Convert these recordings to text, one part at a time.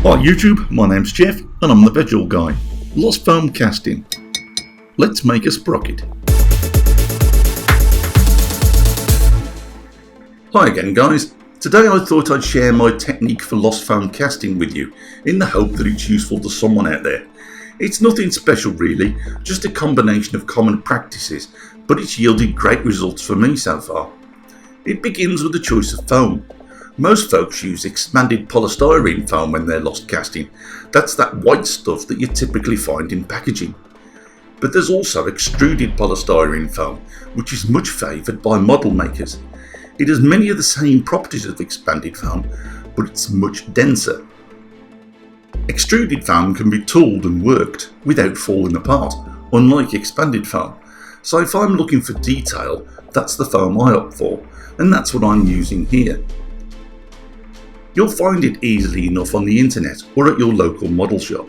Hi YouTube, my name's Jeff and I'm the VegOilGuy. Lost foam casting. Let's make a sprocket. Hi again guys. Today I thought I'd share my technique for lost foam casting with you in the hope that it's useful to someone out there. It's nothing special really, just a combination of common practices, but it's yielded great results for me so far. It begins with the choice of foam. Most folks use expanded polystyrene foam when they're lost casting. That's that white stuff that you typically find in packaging. But there's also extruded polystyrene foam, which is much favoured by model makers. It has many of the same properties of expanded foam, but it's much denser. Extruded foam can be tooled and worked without falling apart, unlike expanded foam. So if I'm looking for detail, that's the foam I opt for, and that's what I'm using here. You'll find it easily enough on the internet or at your local model shop.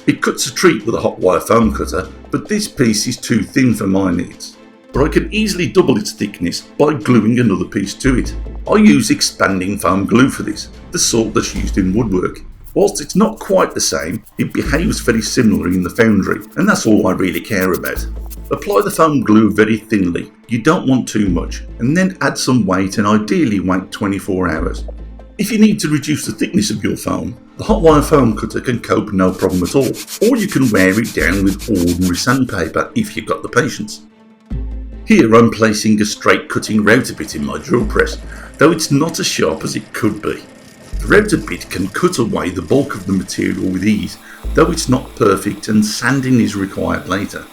It cuts a treat with a hot wire foam cutter, but this piece is too thin for my needs. But I can easily double its thickness by gluing another piece to it. I use expanding foam glue for this, the sort that's used in woodwork. Whilst it's not quite the same, it behaves very similar in the foundry, and that's all I really care about. Apply the foam glue very thinly, you don't want too much, and then add some weight and ideally wait 24 hours. If you need to reduce the thickness of your foam, the hot wire foam cutter can cope no problem at all, or you can wear it down with ordinary sandpaper if you've got the patience. Here I'm placing a straight cutting router bit in my drill press, though it's not as sharp as it could be. The router bit can cut away the bulk of the material with ease, though it's not perfect and sanding is required later.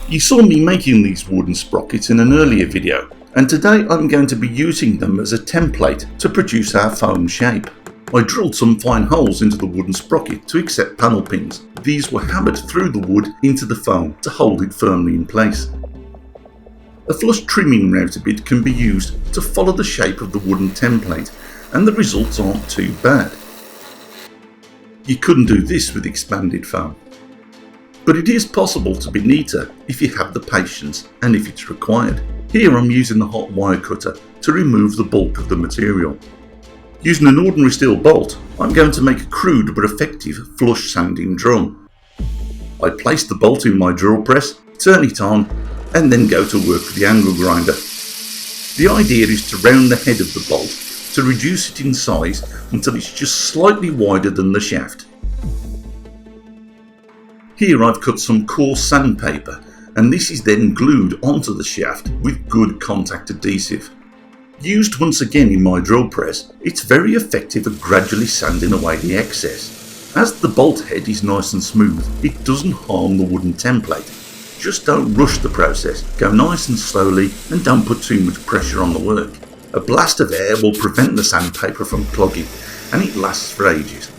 You saw me making these wooden sprockets in an earlier video, and today I'm going to be using them as a template to produce our foam shape. I drilled some fine holes into the wooden sprocket to accept panel pins. These were hammered through the wood into the foam to hold it firmly in place. A flush trimming router bit can be used to follow the shape of the wooden template, and the results aren't too bad. You couldn't do this with expanded foam. But it is possible to be neater if you have the patience and if it's required. Here I'm using the hot wire cutter to remove the bulk of the material. Using an ordinary steel bolt, I'm going to make a crude but effective flush sanding drum. I place the bolt in my drill press, turn it on, and then go to work with the angle grinder. The idea is to round the head of the bolt to reduce it in size until it's just slightly wider than the shaft. Here I've cut some coarse sandpaper, and this is then glued onto the shaft with good contact adhesive. Used once again in my drill press, it's very effective at gradually sanding away the excess. As the bolt head is nice and smooth, it doesn't harm the wooden template. Just don't rush the process, go nice and slowly and don't put too much pressure on the work. A blast of air will prevent the sandpaper from clogging, and it lasts for ages.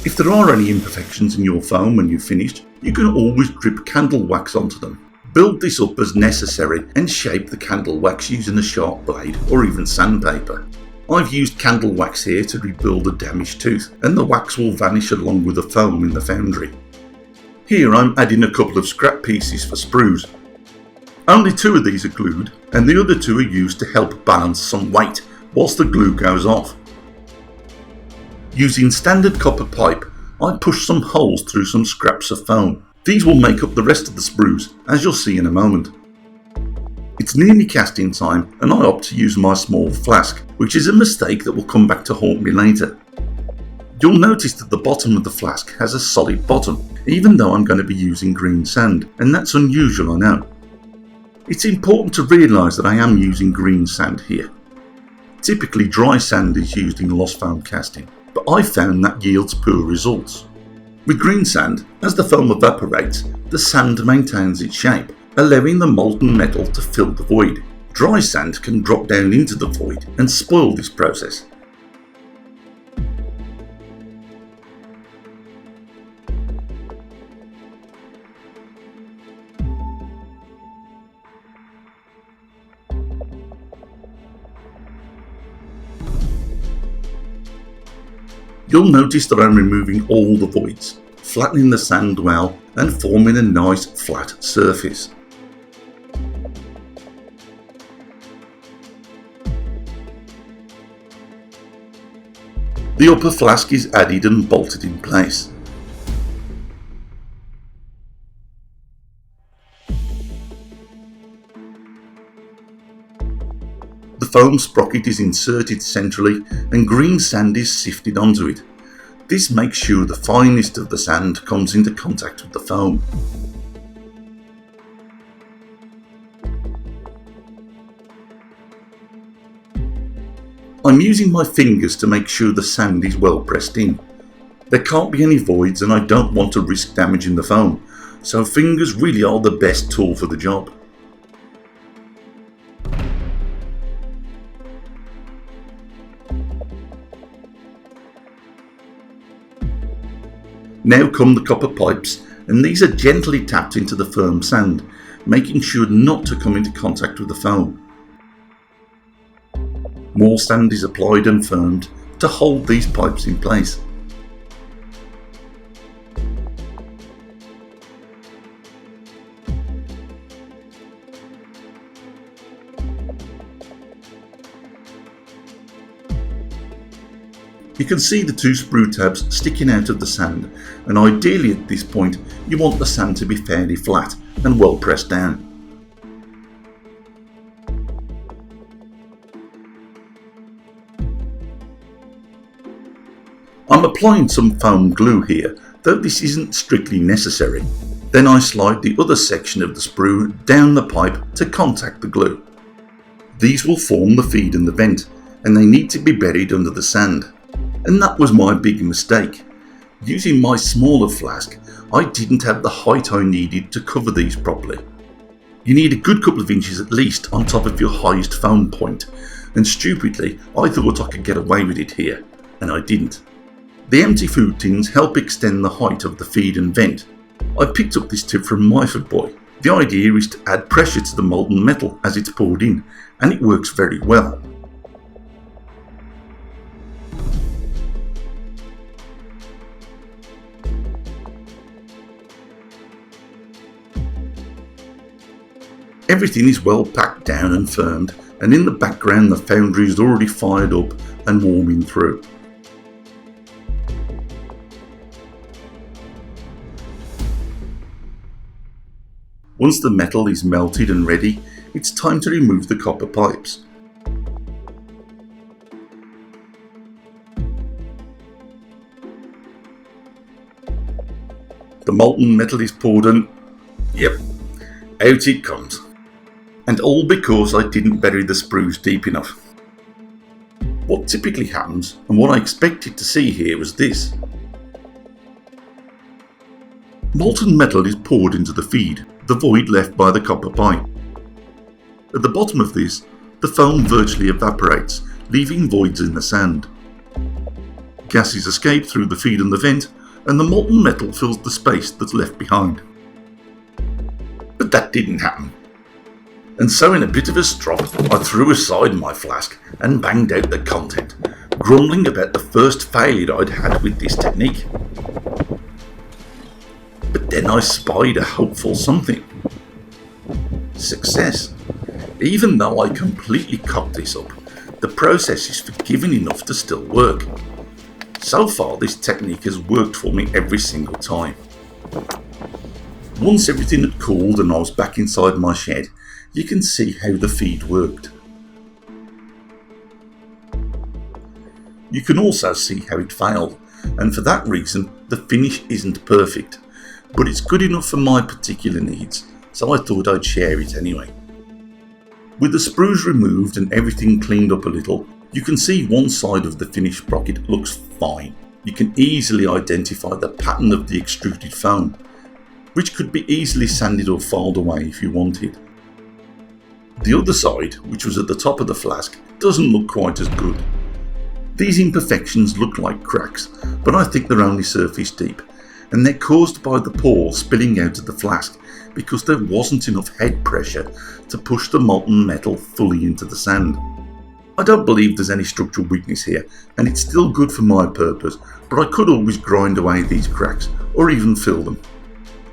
If there are any imperfections in your foam when you've finished, you can always drip candle wax onto them. Build this up as necessary and shape the candle wax using a sharp blade or even sandpaper. I've used candle wax here to rebuild a damaged tooth, and the wax will vanish along with the foam in the foundry. Here I'm adding a couple of scrap pieces for sprues. Only 2 of these are glued, and the other 2 are used to help balance some weight whilst the glue goes off. Using standard copper pipe, I push some holes through some scraps of foam. These will make up the rest of the sprues, as you'll see in a moment. It's nearly casting time, and I opt to use my small flask, which is a mistake that will come back to haunt me later. You'll notice that the bottom of the flask has a solid bottom, even though I'm going to be using green sand, and that's unusual, I know. It's important to realise that I am using green sand here. Typically dry sand is used in lost foam casting, but I found that yields poor results. With green sand, as the foam evaporates, the sand maintains its shape, allowing the molten metal to fill the void. Dry sand can drop down into the void and spoil this process. You'll notice that I'm removing all the voids, flattening the sand well and forming a nice flat surface. The upper flask is added and bolted in place. The foam sprocket is inserted centrally and green sand is sifted onto it. This makes sure the finest of the sand comes into contact with the foam. I'm using my fingers to make sure the sand is well pressed in. There can't be any voids and I don't want to risk damaging the foam, so fingers really are the best tool for the job. Now come the copper pipes, and these are gently tapped into the firm sand, making sure not to come into contact with the foam. More sand is applied and firmed to hold these pipes in place. You can see the two sprue tabs sticking out of the sand, and ideally at this point you want the sand to be fairly flat and well pressed down. I'm applying some foam glue here, though this isn't strictly necessary. Then I slide the other section of the sprue down the pipe to contact the glue. These will form the feed and the vent, and they need to be buried under the sand. And that was my big mistake. Using my smaller flask, I didn't have the height I needed to cover these properly. You need a good couple of inches at least on top of your highest foam point, and stupidly I thought I could get away with it here, and I didn't. The empty food tins help extend the height of the feed and vent. I picked up this tip from Myford Boy. The idea is to add pressure to the molten metal as it's poured in, and it works very well. Everything is well packed down and firmed, and in the background the foundry is already fired up and warming through. Once the metal is melted and ready, it's time to remove the copper pipes. The molten metal is poured and yep, out it comes. And all because I didn't bury the sprues deep enough. What typically happens, and what I expected to see here, was this. Molten metal is poured into the feed, the void left by the copper pipe. At the bottom of this, the foam virtually evaporates, leaving voids in the sand. Gases escape through the feed and the vent, and the molten metal fills the space that's left behind. But that didn't happen. And so in a bit of a strop, I threw aside my flask and banged out the content, grumbling about the first failure I'd had with this technique. But then I spied a hopeful something. Success. Even though I completely cocked this up, the process is forgiving enough to still work. So far this technique has worked for me every single time. Once everything had cooled and I was back inside my shed, you can see how the feed worked. You can also see how it failed, and for that reason the finish isn't perfect, but it's good enough for my particular needs, so I thought I'd share it anyway. With the sprues removed and everything cleaned up a little, you can see one side of the finished sprocket looks fine. You can easily identify the pattern of the extruded foam, which could be easily sanded or filed away if you wanted. The other side, which was at the top of the flask, doesn't look quite as good. These imperfections look like cracks, but I think they're only surface deep, and they're caused by the pour spilling out of the flask because there wasn't enough head pressure to push the molten metal fully into the sand. I don't believe there's any structural weakness here, and it's still good for my purpose, but I could always grind away these cracks or even fill them.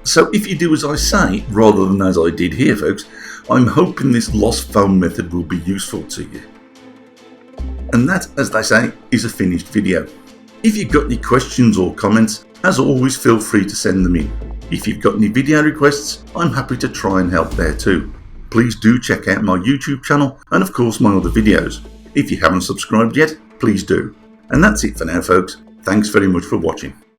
So if you do as I say, rather than as I did here folks, I'm hoping this lost foam method will be useful to you. And that, as they say, is a finished video. If you've got any questions or comments, as always feel free to send them in. If you've got any video requests, I'm happy to try and help there too. Please do check out my YouTube channel and of course my other videos. If you haven't subscribed yet, please do. And that's it for now folks. Thanks very much for watching.